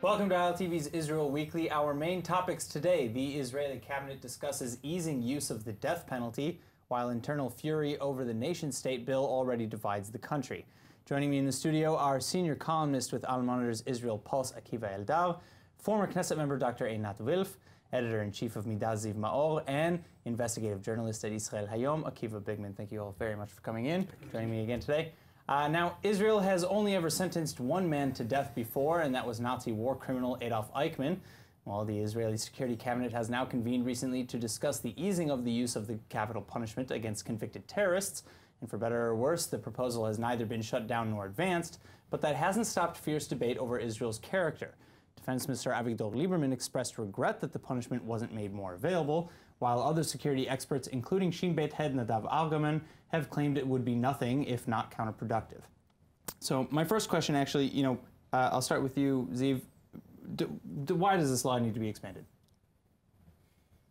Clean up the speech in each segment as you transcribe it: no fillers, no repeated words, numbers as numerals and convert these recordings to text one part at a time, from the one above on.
Welcome to ILTV's Israel Weekly. Our main topics today: the Israeli cabinet discusses easing use of the death penalty, while internal fury over the nation-state bill already divides the country. Joining me in the studio are senior columnist with Al Monitor's Israel Pulse, Akiva Eldar, former Knesset member Dr. Einat Wilf, editor-in-chief of Midah Ziv Maor, and investigative journalist at Israel Hayom, Akiva Bigman. Thank you all very much for coming in, joining me again today. Now, Israel has only ever sentenced one man to death before, and that was Nazi war criminal Adolf Eichmann. While the Israeli Security Cabinet has now convened recently to discuss the easing of the use of the capital punishment against convicted terrorists, and for better or worse, the proposal has neither been shut down nor advanced, but that hasn't stopped fierce debate over Israel's character. Defense Minister Avigdor Lieberman expressed regret that the punishment wasn't made more available, while other security experts, including Shin Bet head Nadav Argaman, have claimed it would be nothing if not counterproductive. So my first question, actually, I'll start with you, Ziv. Why does this law need to be expanded?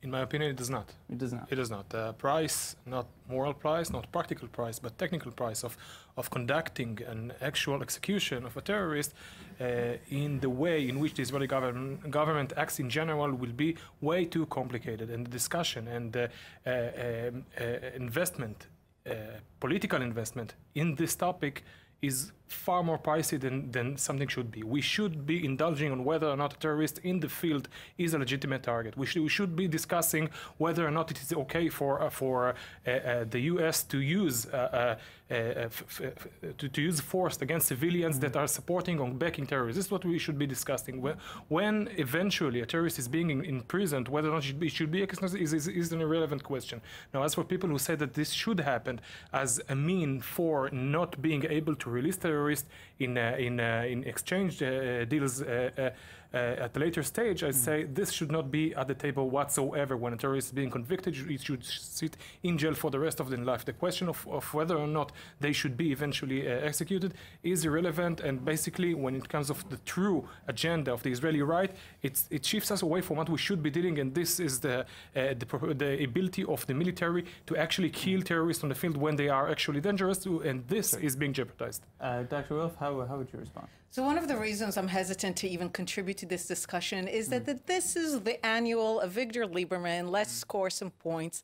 In my opinion, it does not. It does not. It does not. Price, not moral price, not practical price, but technical price of conducting an actual execution of a terrorist in the way in which the Israeli government acts in general will be way too complicated. And the discussion and investment, political investment in this topic is far more pricey than something should be. We should be indulging on whether or not a terrorist in the field is a legitimate target. We should be discussing whether or not it is okay for the U.S. to use to use force against civilians that are supporting or backing terrorists. This is what we should be discussing. When eventually a terrorist is being imprisoned, whether or not it should be is an irrelevant question. Now, as for people who say that this should happen as a mean for not being able to release terrorists in exchange deals at a later stage, I say this should not be at the table whatsoever. When a terrorist is being convicted, it should sit in jail for the rest of their life. The question of whether or not they should be eventually executed is irrelevant, and basically when it comes of the true agenda of the Israeli right, it shifts us away from what we should be doing, and this is the ability of the military to actually kill terrorists on the field when they are actually dangerous, and this is being jeopardized. Dr. Wilf, how would you respond? So one of the reasons I'm hesitant to even contribute to this discussion is that this is the annual Avigdor Lieberman. Let's score some points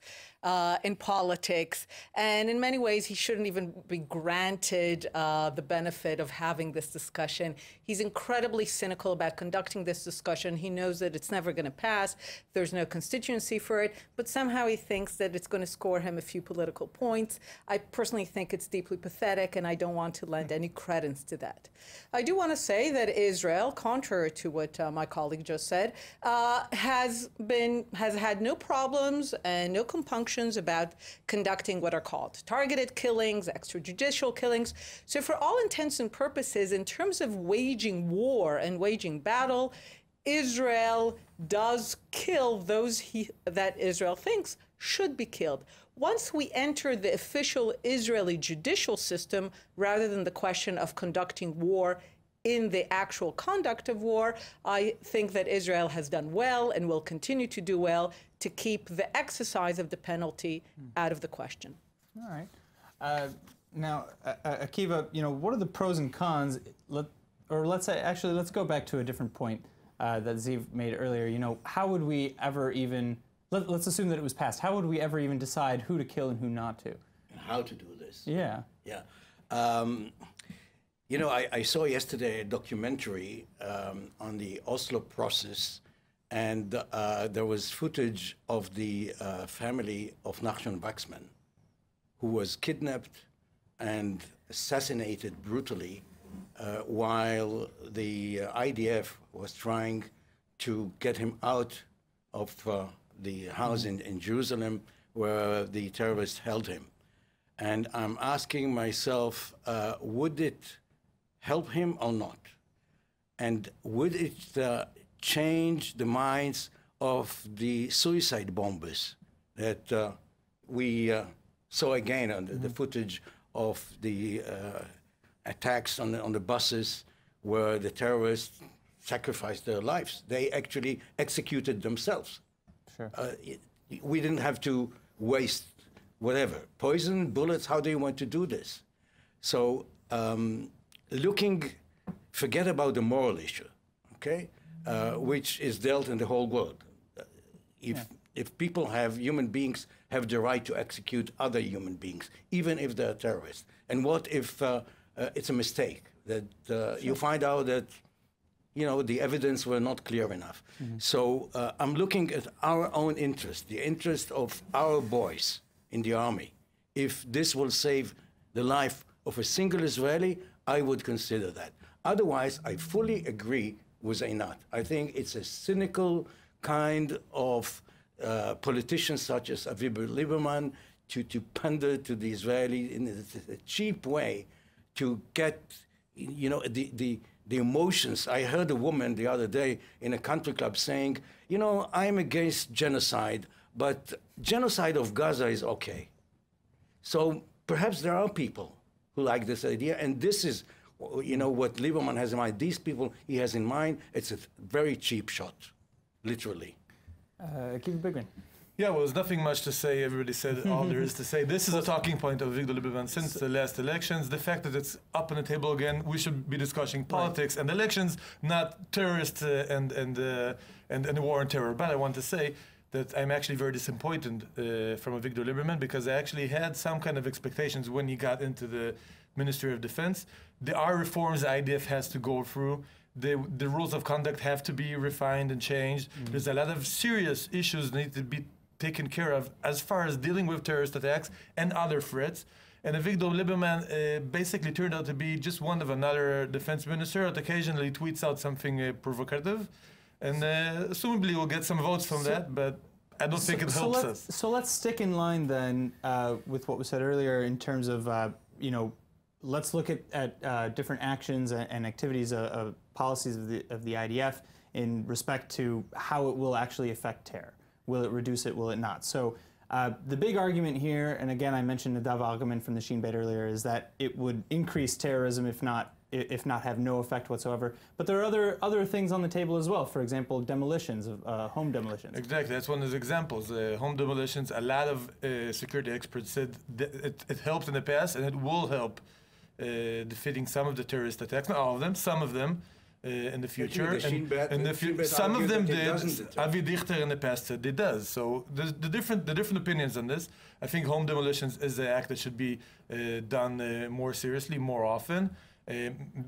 in politics. And in many ways, he shouldn't even be granted the benefit of having this discussion. He's incredibly cynical about conducting this discussion. He knows that it's never going to pass. There's no constituency for it. But somehow he thinks that it's going to score him a few political points. I personally think it's deeply pathetic, and I don't want to lend any credence to that. I do want to say that Israel, contrary to what my colleague just said, has had no problems and no compunctions about conducting what are called targeted killings, extrajudicial killings. So for all intents and purposes, in terms of waging war and waging battle, Israel does kill those that Israel thinks should be killed. Once we enter the official Israeli judicial system, rather than the question of conducting war in the actual conduct of war, I think that Israel has done well and will continue to do well to keep the exercise of the penalty out of the question. All right. Now, Akiva, what are the pros and cons? Let's go back to a different point that Ziv made earlier. How would we ever even, let's assume that it was passed, how would we ever even decide who to kill and who not to? And how to do this. Yeah. Yeah. I saw yesterday a documentary on the Oslo process, and there was footage of the family of Nachshon Waxman, who was kidnapped and assassinated brutally while the IDF was trying to get him out of the house in Jerusalem where the terrorists held him. And I'm asking myself, would it help him or not? And would it change the minds of the suicide bombers that we saw again on the footage of the attacks on the buses where the terrorists sacrificed their lives? They actually executed themselves. Sure. We didn't have to waste whatever. Poison, bullets, how do you want to do this? So forget about the moral issue, okay? which is dealt in the whole world. If people human beings have the right to execute other human beings, even if they're terrorists. And what if it's a mistake, that you find out that, the evidence were not clear enough. So I'm looking at our own interest, the interest of our boys in the army. If this will save the life of a single Israeli, I would consider that. Otherwise, I fully agree with Einat. I think it's a cynical kind of politicians such as Avigdor Lieberman to pander to the Israeli in a cheap way to get, the emotions. I heard a woman the other day in a country club saying, I'm against genocide, but genocide of Gaza is okay. So perhaps there are people who like this idea, and this is, what Lieberman has in mind. These people he has in mind, it's a very cheap shot, literally. Keith Bigman. Yeah, well, there's nothing much to say. Everybody said all there is to say. This is a talking point of Avigdor Lieberman since the last elections. The fact that it's up on the table again, we should be discussing politics and elections, not terrorists and the war on terror. But I want to say that I'm actually very disappointed from Avigdor Lieberman, because I actually had some kind of expectations when he got into the Ministry of Defense. There are reforms the IDF has to go through. The rules of conduct have to be refined and changed. There's a lot of serious issues that need to be taken care of as far as dealing with terrorist attacks and other threats. And Avigdor Lieberman basically turned out to be just one of another defense minister that occasionally tweets out something provocative. And assumably we'll get some votes from that, but I don't think it helps us. So let's stick in line then with what was said earlier in terms of, let's look at different actions and activities of policies of the IDF in respect to how it will actually affect terror. Will it reduce it? Will it not? So the big argument here, and again I mentioned Nadav Argaman from the Shin Bet earlier, is that it would increase terrorism if not have no effect whatsoever. But there are other things on the table as well. For example, demolitions, home demolitions. Exactly, that's one of the examples. Home demolitions, a lot of security experts said that it helped in the past and it will help defeating some of the terrorist attacks. Not all of them, some of them. In the future, some of them did. Avi Dichter in the past said it does. So the different opinions on this. I think home demolitions is an act that should be done more seriously, more often.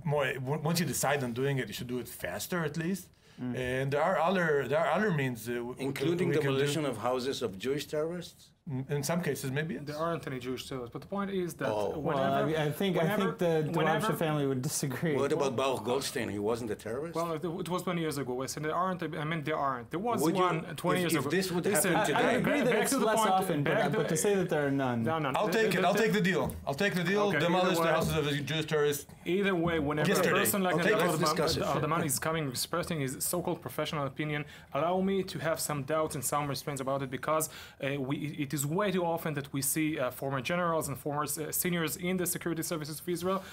Once you decide on doing it, you should do it faster at least. And there are other means, including demolition of houses of Jewish terrorists. In some cases, maybe there aren't any Jewish terrorists. But the point is that I think the Dwabsha family would disagree. What about Baruch Goldstein? He wasn't a terrorist. Well, it was 20 years ago. I said there aren't. I mean, there aren't. There was one 20 years ago. If this would happen today, I agree that it's less often, but to say that there are none. No. I'll take it. I'll take the deal. I'll take the deal. Okay, demolish the houses of the Jewish terrorists. Either way, whenever a person like Argaman is coming expressing his so-called professional opinion, allow me to have some doubts and some restraints about it, because it is way too often that we see former generals and former seniors in the security services of Israel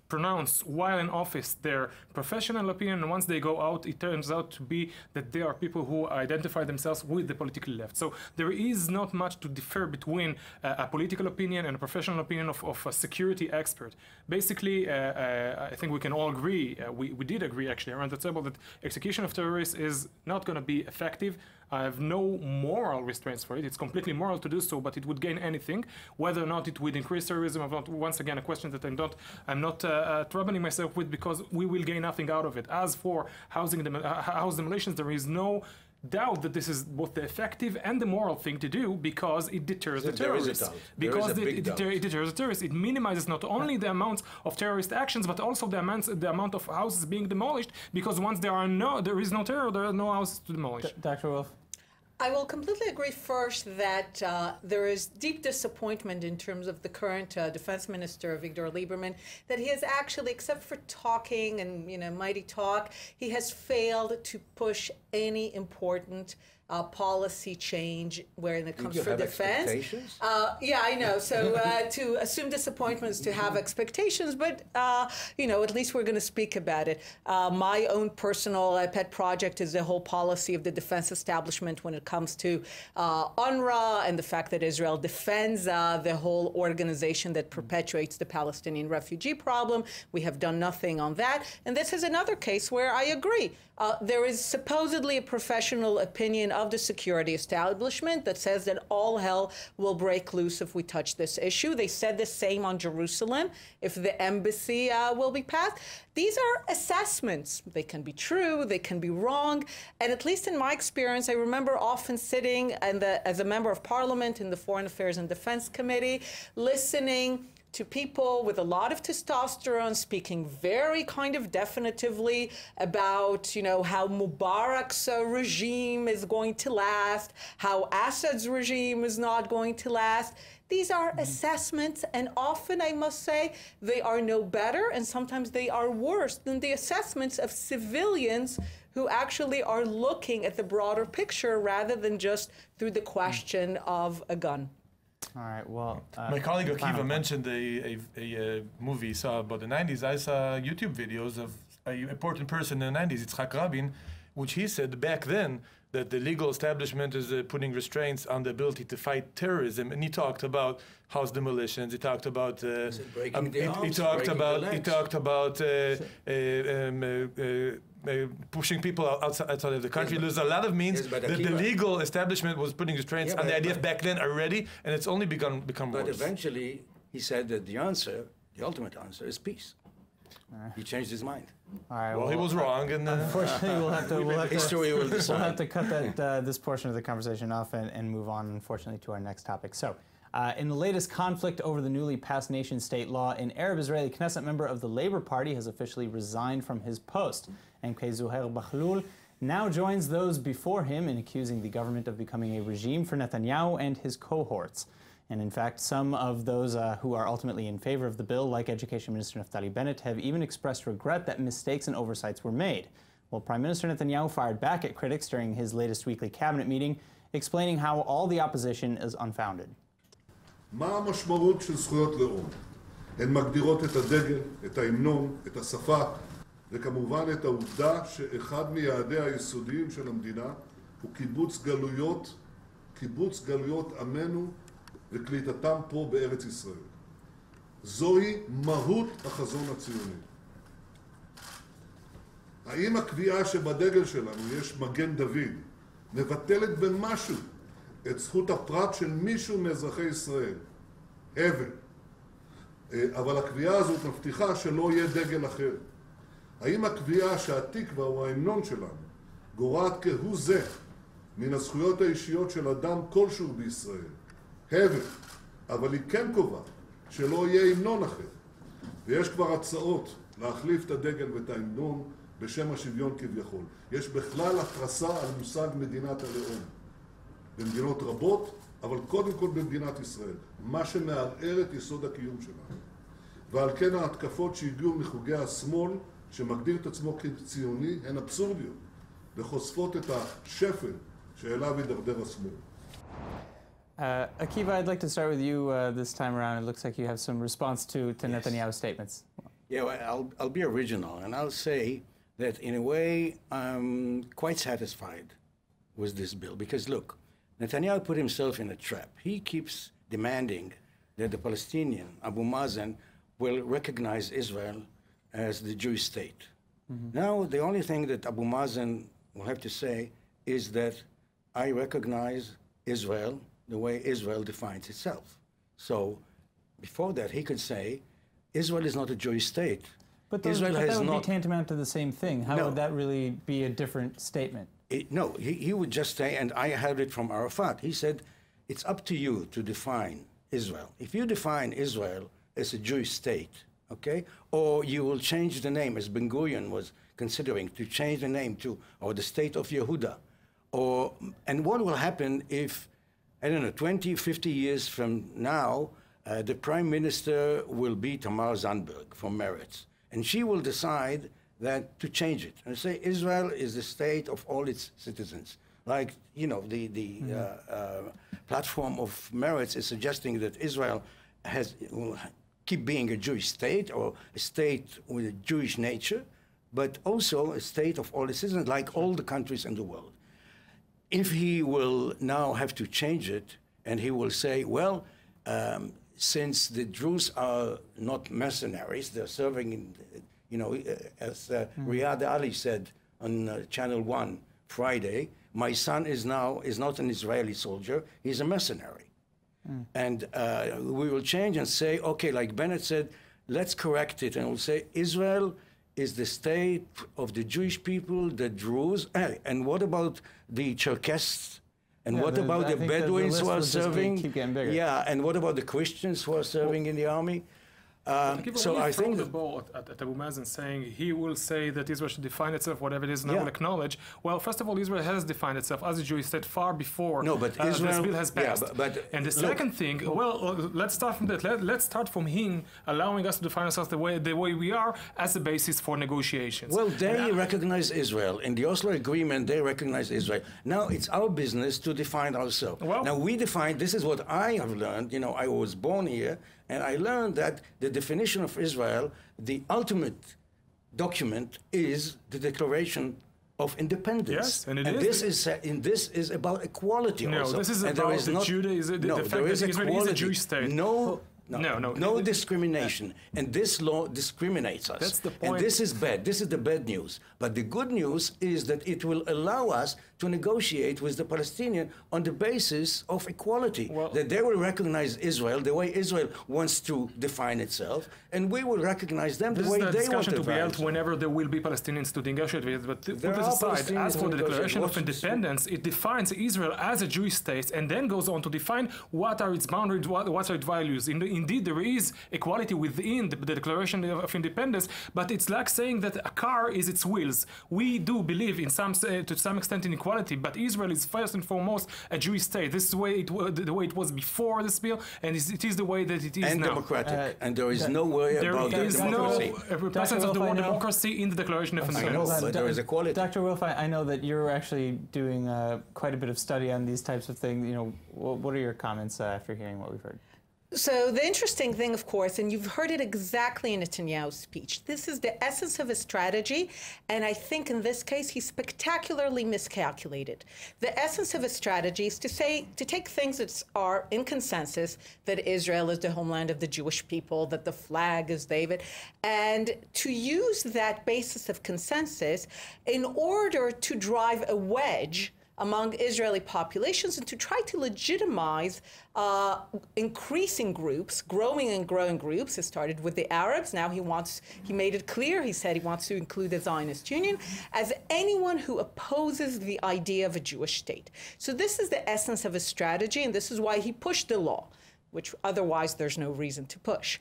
pronounce while in office their professional opinion, and once they go out, it turns out to be that they are people who identify themselves with the political left. So there is not much to differ between a political opinion and a professional opinion of a security expert. Basically, I think we can all agree, we did agree actually around the table, that execution of terrorists is not going to be effective. I have no moral restraints for it. It's completely moral to do so, but it would gain anything. Whether or not it would increase terrorism, once again, a question that I'm not troubling myself with, because we will gain nothing out of it. As for house demolitions, there is no doubt that this is both the effective and the moral thing to do, because it deters the terrorists. Because it deters the terrorists. It minimizes not only the amount of terrorist actions, but also the amount of houses being demolished, because once there is no terror, there are no houses to demolish. Dr. Wolf? I will completely agree first that there is deep disappointment in terms of the current defense minister, Avigdor Lieberman, that he has actually, except for talking and mighty talk, he has failed to push any important policy change when it comes to defense. Yeah, I know. So to assume disappointment is to have expectations, but at least we're going to speak about it. My own personal pet project is the whole policy of the defense establishment when it comes to UNRWA and the fact that Israel defends the whole organization that perpetuates the Palestinian refugee problem. We have done nothing on that. And this is another case where I agree. There is supposedly a professional opinion of the security establishment that says that all hell will break loose if we touch this issue. They said the same on Jerusalem, if the embassy will be passed. These are assessments. They can be true, they can be wrong. And at least in my experience, I remember often sitting as a member of parliament in the Foreign Affairs and Defense Committee, listening to people with a lot of testosterone speaking very kind of definitively about, how Mubarak's regime is going to last, how Assad's regime is not going to last. These are assessments, and often, I must say, they are no better, and sometimes they are worse than the assessments of civilians who actually are looking at the broader picture rather than just through the question of a gun. All right, well... My colleague Akiva mentioned a movie he saw about the 90s. I saw YouTube videos of an important person in the 90s, Yitzhak Rabin, which he said back then that the legal establishment is putting restraints on the ability to fight terrorism. And he talked about house demolitions. He talked about... pushing people outside of the country. There's a lot of means that the legal establishment was putting restraints on the IDF back then already, and it's only become worse. But eventually, he said that the ultimate answer, is peace. He changed his mind. All right, well, he was wrong, and unfortunately, we'll have to history will decide. We'll have to cut this portion of the conversation off and move on, unfortunately, to our next topic. So, in the latest conflict over the newly passed nation-state law, an Arab-Israeli Knesset member of the Labour Party has officially resigned from his post. MK Zuhair Bahlul now joins those before him in accusing the government of becoming a regime for Netanyahu and his cohorts. And in fact, some of those who are ultimately in favor of the bill, like Education Minister Naftali Bennett, have even expressed regret that mistakes and oversights were made. Well, Prime Minister Netanyahu fired back at critics during his latest weekly cabinet meeting, explaining how all the opposition is unfounded. מה המשמעות של זכויות לאום? הן מגדירות את הדגל, את ההמנון, את השפה, וכמובן את העובדה שאחד מיעדיה היסודיים של המדינה הוא קיבוץ גלויות עמנו וקליטתם פה בארץ ישראל. זוהי מהות החזון הציוני. האם הקביעה שבדגל שלנו יש מגן דוד מבטלת במשהו את זכות הפרט של מישהו מאזרחי ישראל? הבל. אבל הקביעה הזאת מבטיחה שלא יהיה דגל אחר. האם הקביעה שהתקווה הוא ההמנון שלנו גורעת כהוא זה מן הזכויות האישיות של אדם כלשהו בישראל? הבל. אבל היא כן קובעת שלא יהיה המנון אחר. ויש כבר הצעות להחליף את הדגל ואת ההמנון בשם השוויון כביכול. יש בכלל התרסה על מושג מדינת הלאום. במדינות רבות, אבל קודם כל במדינת ישראל. מה שמערער את יסוד הקיום שלנו. ועל כן ההתקפות שהגיעו מחוגי השמאל, שמגדיר את עצמו כציוני, הן אבסורדיות, וחושפות את השפל שאליו ידרדר השמאל. Akiva, I'd like to start with you this time around. It looks like you have some response to Netanyahu's statements. Yeah, well, I'll be original, and I'll say that in a way I'm quite satisfied with this bill. Because look, Netanyahu put himself in a trap. He keeps demanding that the Palestinian, Abu Mazen, will recognize Israel as the Jewish state. Now, the only thing that Abu Mazen will have to say is that I recognize Israel the way Israel defines itself. So, before that, he could say, Israel is not a Jewish state. But that would be tantamount to the same thing. How would that really be a different statement? No, he would just say, and I heard it from Arafat, he said, it's up to you to define Israel. If you define Israel as a Jewish state, okay, or you will change the name, as Ben-Gurion was considering, to change the name to, or the state of Yehuda, and what will happen if, I don't know, 20, 50 years from now, the prime minister will be Tamar Zandberg from Meretz, and she will decide that to change it and say Israel is the state of all its citizens. Like, you know, the platform of Meretz is suggesting that Israel will keep being a Jewish state or a state with a Jewish nature, but also a state of all its citizens, like all the countries in the world. if he will now have to change it, and he will say, well, since the Jews are not mercenaries, they're serving in, as Riyad Ali said on Channel 1 Friday, my son is not an Israeli soldier, he's a mercenary. And we will change and say, okay, like Bennett said, let's correct it, and we'll say Israel is the state of the Jewish people, the Druze, and what about the Cherkesses? And what about the Bedouins who are serving? Yeah, and what about the Christians who are serving in the army? So I think the ball at Abu Mazen saying he will say that Israel should define itself, whatever it is, and I will acknowledge. Well, first of all, Israel has defined itself as a Jewish state far before this bill has passed. And the second thing, let's start from that. Let's start from him allowing us to define ourselves the way we are as a basis for negotiations. Well, they recognize Israel. In the Oslo Agreement, they recognize Israel. Now it's our business to define ourselves. Well, now we define, this is what I have learned. I was born here, and I learned that the definition of Israel, the ultimate document, is the Declaration of Independence. Yes, and this is about equality also. No, this is about Judaism, the fact that Israel is a Jewish state. No discrimination. And this law discriminates us. That's the point. And this is bad. This is the bad news. But the good news is that it will allow us to negotiate with the Palestinians on the basis of equality. That they will recognize Israel the way Israel wants to define itself, and we will recognize them the way they want to define itself. This is the discussion to be held whenever there will be Palestinians to negotiate with. But put this aside, as for the Declaration of Independence, it defines Israel as a Jewish state and then goes on to define what are its boundaries, what are its values. Indeed, there is equality within the Declaration of Independence, but it's like saying that a car is its wheels. We do believe to some extent in equality, but Israel is first and foremost a Jewish state. This is the way it was before this bill, and it is the way that it is and now. Democratic. And there is no way about there is democracy. No presence of the word democracy in the Declaration of Independence. But there is equality. Dr. Wolf, I know that you're actually doing quite a bit of study on these types of things. What are your comments after hearing what we've heard? So the interesting thing, of course, and you've heard it exactly in Netanyahu's speech, this is the essence of his strategy, and I think in this case he spectacularly miscalculated. The essence of his strategy is to take things that are in consensus, that Israel is the homeland of the Jewish people, that the flag is David, and to use that basis of consensus in order to drive a wedge among Israeli populations and to try to legitimize increasing groups, growing and growing groups. It started with the Arabs. Now he made it clear. He said he wants to include the Zionist Union as anyone who opposes the idea of a Jewish state. So this is the essence of his strategy, and this is why he pushed the law, which otherwise there's no reason to push.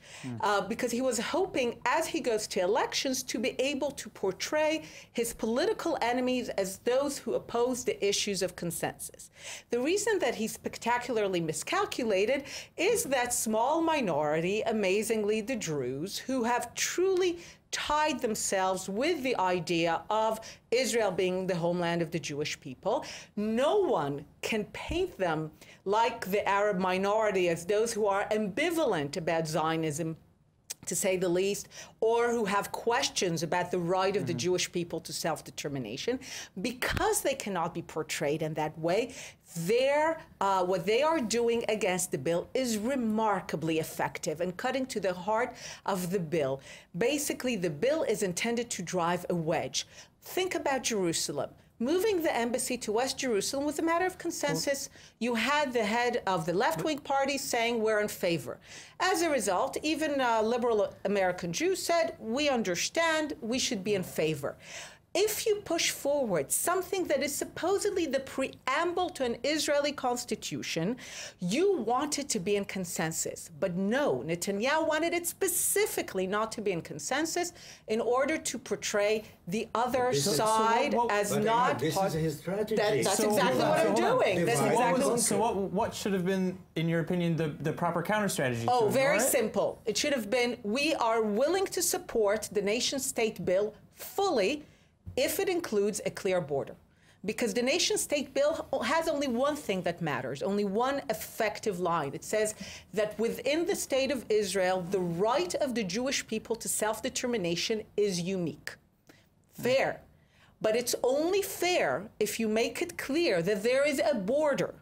Because he was hoping, as he goes to elections, to be able to portray his political enemies as those who oppose the issues of consensus. The reason that he spectacularly miscalculated is that small minority, amazingly the Druze, who have truly tied themselves with the idea of Israel being the homeland of the Jewish people. No one can paint them like the Arab minority as those who are ambivalent about Zionism, to say the least, or who have questions about the right of the Jewish people to self-determination. Because they cannot be portrayed in that way, what they are doing against the bill is remarkably effective and cutting to the heart of the bill. Basically, the bill is intended to drive a wedge. Think about Jerusalem. Moving the embassy to West Jerusalem was a matter of consensus. You had the head of the left-wing party saying we're in favor. As a result, even liberal American Jews said, we understand, we should be in favor. If you push forward something that is supposedly the preamble to an Israeli constitution, you want it to be in consensus. But no, Netanyahu wanted it specifically not to be in consensus in order to portray the other side as not this part. Is his strategy. That's exactly what I'm doing. That's exactly. So what should have been, in your opinion, the proper counter strategy? Oh, very simple. It should have been, we are willing to support the nation-state bill fully if it includes a clear border. Because the nation-state bill has only one thing that matters, only one effective line. It says that within the state of Israel, the right of the Jewish people to self-determination is unique. Fair. but it's only fair if you make it clear that there is a border.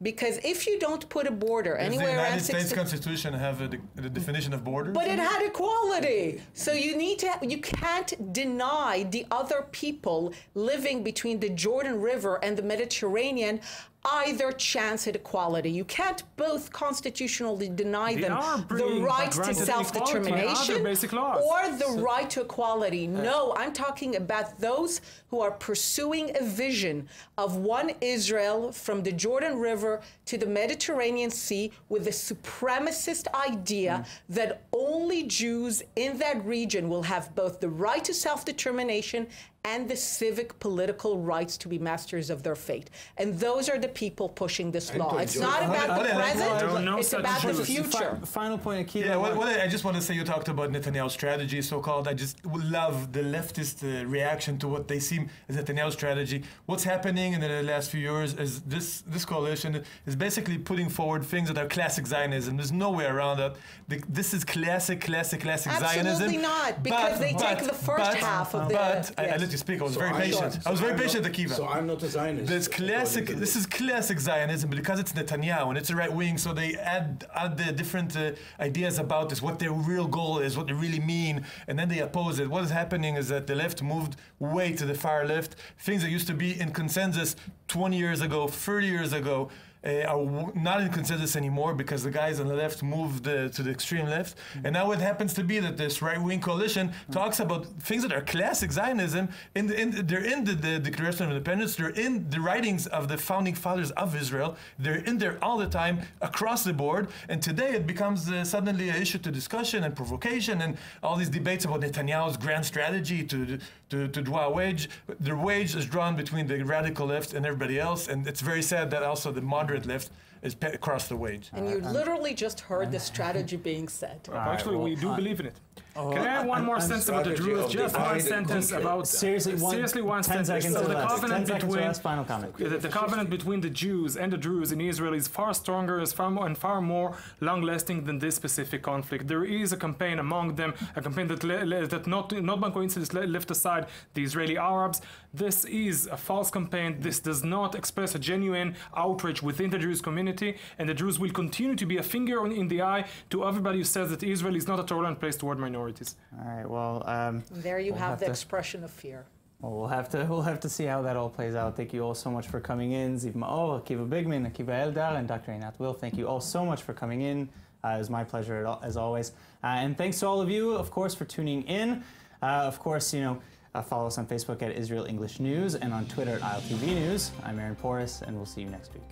Because if you don't put a border Does anywhere the around United States Constitution have the definition of borders? but it had equality. So you can't deny the other people living between the Jordan River and the Mediterranean either chance at equality. You can't both constitutionally deny them the right to self-determination or the right to equality. No, I'm talking about those who are pursuing a vision of one Israel from the Jordan River to the Mediterranean Sea with the supremacist idea that only Jews in that region will have both the right to self-determination and the civic political rights to be masters of their fate. And those are the people pushing this law. It's not about the present, it's about the future. Final point, Akiva. Yeah, I just want to say, you talked about Netanyahu's strategy, so-called. I just love the leftist reaction to what they seem as Netanyahu's strategy. What's happening in the last few years is this coalition is basically putting forward things that are classic Zionism. There's no way around that. This is classic Zionism. Absolutely not, because they take the first half of the... To speak. I was very patient. I was very patient, Akiva. So I'm not a Zionist. This is classic Zionism, because it's Netanyahu and it's a right wing, so they add the different ideas about this, what their real goal is, what they really mean, and then they oppose it. What is happening is that the left moved way to the far left. Things that used to be in consensus 20 years ago, 30 years ago, are not in consensus anymore, because the guys on the left moved to the extreme left. And now it happens to be that this right-wing coalition talks about things that are classic Zionism. They're in the Declaration of Independence. They're in the writings of the founding fathers of Israel. They're in there all the time, across the board. And today it becomes suddenly an issue to discussion and provocation, and all these debates about Netanyahu's grand strategy to draw a wage. The wage is drawn between the radical left and everybody else. And it's very sad that also the moderate left is across the wage. And you literally just heard the strategy being said. Actually, we do believe in it. Can I have one more sentence about the Druze? Just one sentence about... Seriously, one 10 seconds So to the last. covenant 10 seconds to between... last, final comment. The covenant between the Jews and the Druze in Israel is far stronger, is far more long-lasting than this specific conflict. There is a campaign among them, a campaign that not by coincidence left aside the Israeli Arabs. This is a false campaign. This does not express a genuine outrage within the Jewish community, and the Jews will continue to be a finger in the eye to everybody who says that Israel is not a tolerant place toward minorities. All right, well... there you have the expression of fear. Well, we'll have to see how that all plays out. Thank you all so much for coming in. Ziv Ma'or, Akiva Bigman, Akiva Eldar, and Dr. Einat Will. Thank you all so much for coming in. It was my pleasure as always. And thanks to all of you, of course, for tuning in. Of course, follow us on Facebook at Israel English News and on Twitter at ILTV News. I'm Aaron Porras, and we'll see you next week.